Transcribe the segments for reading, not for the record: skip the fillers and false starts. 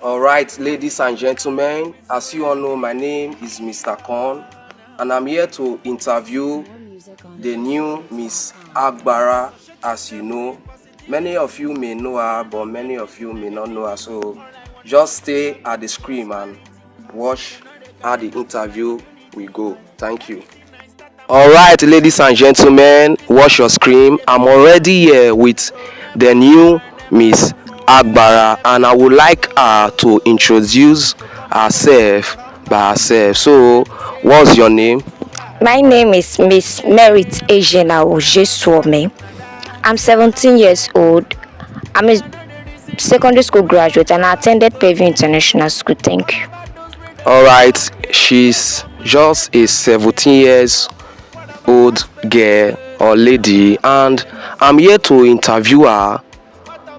All right, ladies and gentlemen, as you all know, my name is Mr. Khan, and I'm here to interview the new Miss Agbarha. As you know, many of you may know her, but many of you may not know her. So just stay at the screen and watch how the interview will go. Thank you. All right, ladies and gentlemen, watch your screen. I'm already here with the new Miss Agbarha, and I would like her to introduce herself by herself. So, what's your name? My name is Miss Merit Asiana Ojeswome. I'm 17 years old. I'm a secondary school graduate and I attended Pavy International School. Thank you. All right, she's just a 17 years old girl or lady, and I'm here to interview her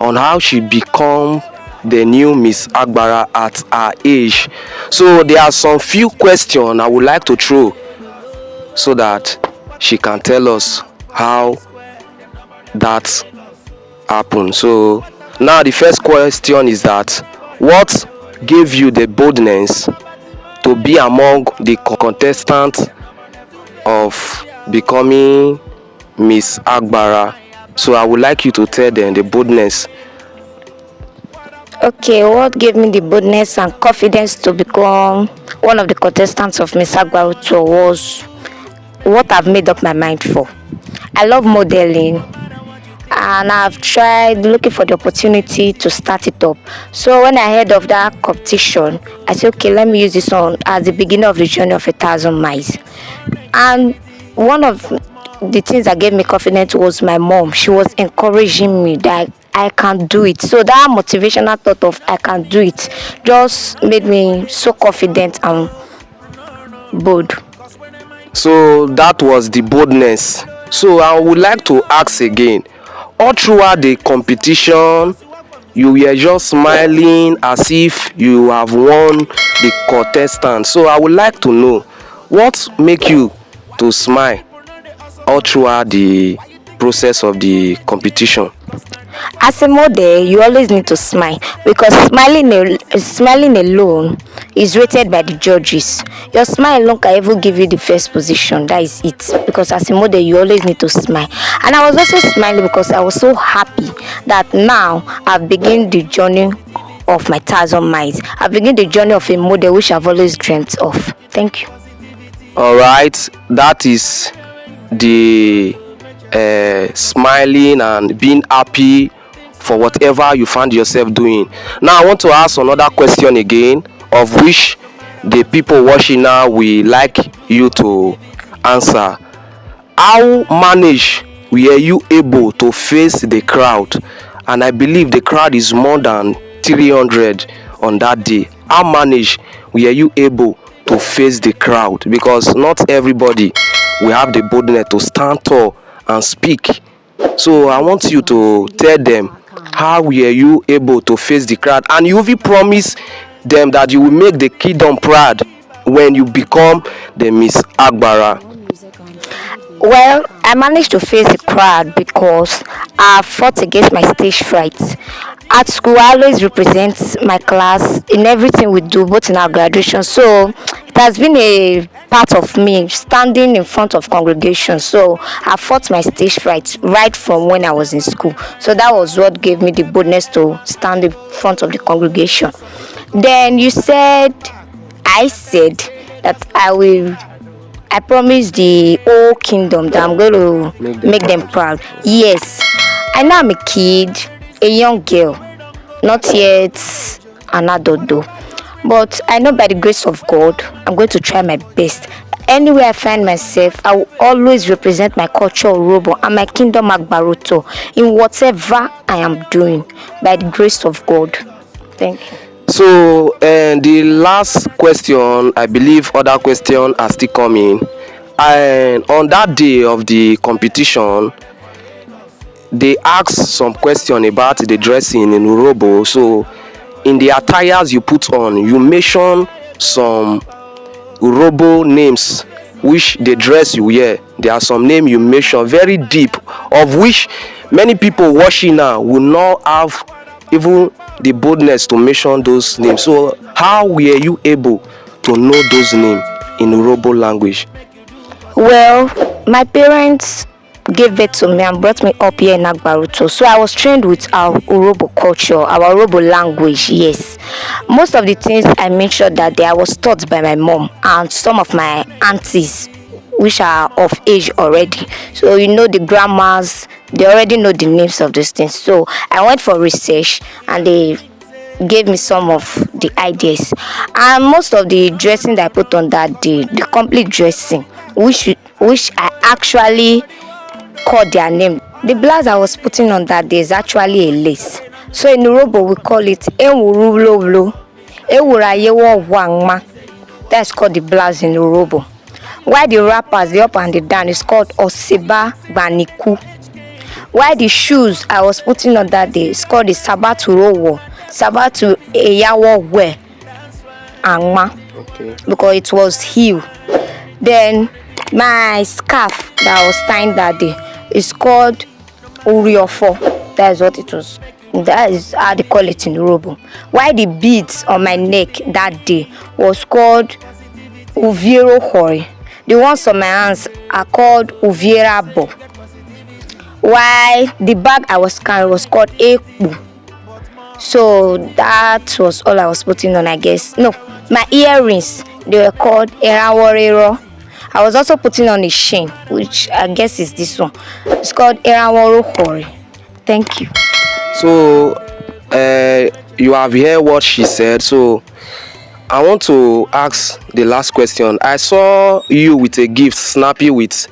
on how she become the new Miss Agbarha at her age. So there are some few questions I would like to throw so that she can tell us how that happened. So now the first question is that what gave you the boldness to be among the contestants of becoming Miss Agbarha? So I would like you to tell them the boldness. Okay, what gave me the boldness and confidence to become one of the contestants of Miss Agbarha Tour was what I've made up my mind for. I love modeling and I've tried looking for the opportunity to start it up. So when I heard of that competition, I said, okay, let me use this on as the beginning of the journey of 1,000 miles. And one of the things that gave me confidence was my mom. She was encouraging me that I can do it. So that motivational thought of I can do it just made me so confident and bold. So that was the boldness. So I would like to ask again, all throughout the competition, you were just smiling as if you have won the contestant. So I would like to know what make you to smile all throughout the process of the competition. As a model, you always need to smile because smiling alone is rated by the judges. Your smile alone can even give you the first position. That is it. Because as a model, you always need to smile. And I was also smiling because I was so happy that now I've begun the journey of my 1,000 miles. I've begun the journey of a model which I've always dreamt of. Thank you. All right, that is the smiling and being happy for whatever you find yourself doing. Now I want to ask another question again, of which the people watching now will like you to answer. How manage were you able to face the crowd? And I believe the crowd is more than 300 on that day. How manage were you able to face the crowd? Because not everybody will have the boldness to stand tall and speak. So I want you to tell them how were you able to face the crowd, and you will promise them that you will make the kingdom proud when you become the Miss Agbarha. Well, I managed to face the crowd because I fought against my stage fright. At school, I always represent my class in everything we do, both in our graduation. So it has been a part of me standing in front of congregation. So I fought my stage fright right from when I was in school. So that was what gave me the boldness to stand in front of the congregation. Then I said that I promise the whole kingdom that I'm going to make them proud. Yes, I know I'm a kid, a young girl, not yet an adult though. But I know by the grace of God, I'm going to try my best. Anywhere I find myself, I will always represent my culture Robo and my kingdom Agbaroto in whatever I am doing by the grace of God. Thank you. So the last question, I believe other questions are still coming. And on that day of the competition, they asked some question about the dressing in Urobo. So in the attires you put on, you mention some Urobo names which the dress you wear. There are some names you mention very deep, of which many people watching now will not have even the boldness to mention those names. So how were you able to know those names in Urhobo language? Well, my parents gave birth to me and brought me up here in Agbaruto. So I was trained with our Urhobo culture, our Urhobo language, yes. Most of the things I mentioned that day I was taught by my mom and some of my aunties which are of age already. So you know the grandmas, they already know the names of those things. So I went for research and they gave me some of the ideas, and most of the dressing that I put on that day, the complete dressing, which I actually called their name. The blouse I was putting on that day is actually a lace. So in Urhobo we call it Ewurulolo, Ewurayewo Wangma. That's called the blouse in Urhobo. While the wrappers, the up and the down, is called Oseba Baniku. While the shoes I was putting on that day is called the Sabatu Rowo, Sabatu Eyawo We Angma, Okay. because it was heel. Then my scarf that I was tying that day is called Uriofo. That is what it was. That is how they call it in Urhobo. While the beads on my neck that day was called Uviero Hori. The ones on my hands are called Uviera Bo. While the bag I was carrying was called Ekbu. So that was all I was putting on, I guess. No, my earrings, they were called Eraworero. I was also putting on a chain, which I guess is this one. It's called Eraworo Hori. Thank you. So you have heard what she said. So I want to ask the last question. I saw you with a gift, snappy with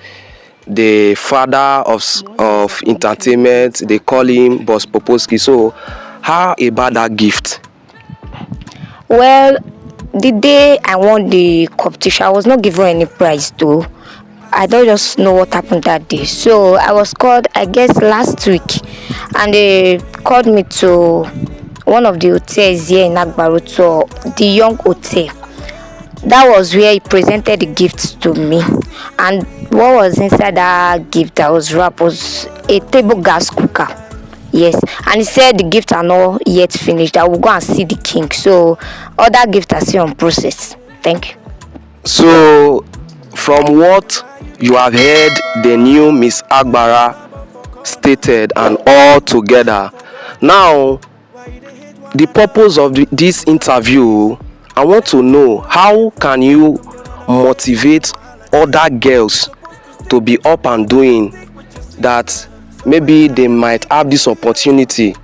the father of entertainment. They call him Boss Poposki. So how about that gift? Well, the day I won the competition, I was not given any prize though. I don't just know what happened that day. So I was called, I guess, last week, and they called me to one of the hotels here in Agbaruto, the Young Hotel. That was where he presented the gifts to me, and what was inside that gift that was wrapped was a table gas cooker. Yes, and he said the gifts are not yet finished. I will go and see the king. So other gifts are still on process. Thank you. So from what you have heard, the new Miss Agbarha stated and all together. Now, the purpose of this interview, I want to know how can you motivate other girls to be up and doing, that maybe they might have this opportunity,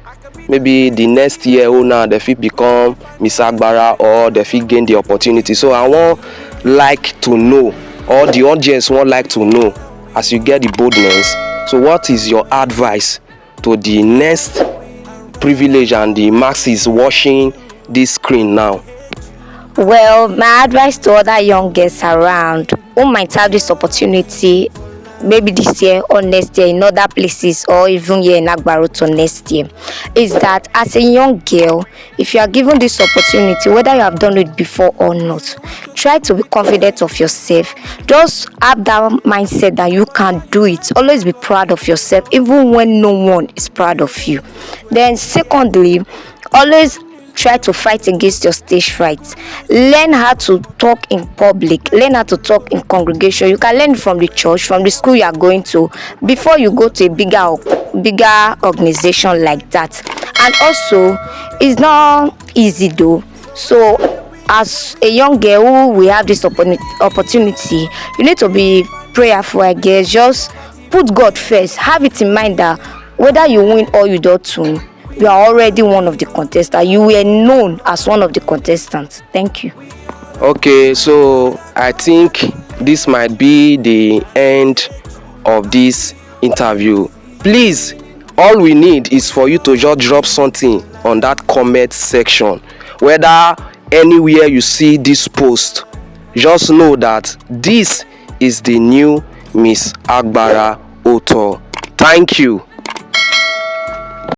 maybe the next year or now they fit become Miss Agbarha or they fit gain the opportunity. So I want like to know, or the audience want like to know, as you get the boldness, so what is your advice to the next privilege and the masses watching this screen now? Well, my advice to other young girls around who might have this opportunity, maybe this year or next year in other places, or even here in Agbaruto next year, is that as a young girl, if you are given this opportunity, whether you have done it before or not, try to be confident of yourself. Just have that mindset that you can do it. Always be proud of yourself, even when no one is proud of you. Then secondly, always try to fight against your stage fright. Learn how to talk in public, learn how to talk in congregation. You can learn from the church, from the school you are going to, before you go to a bigger organization like that. And also, it's not easy though. So as a young girl who will have this opportunity, you need to be prayerful, I guess. Just put God first. Have it in mind that whether you win or you don't win, you are already one of the contestants. You were known as one of the contestants. Thank you. Okay, so I think this might be the end of this interview. Please, all we need is for you to just drop something on that comment section. Whether anywhere you see this post, just know that this is the new Miss Agbarha Auto. Thank you.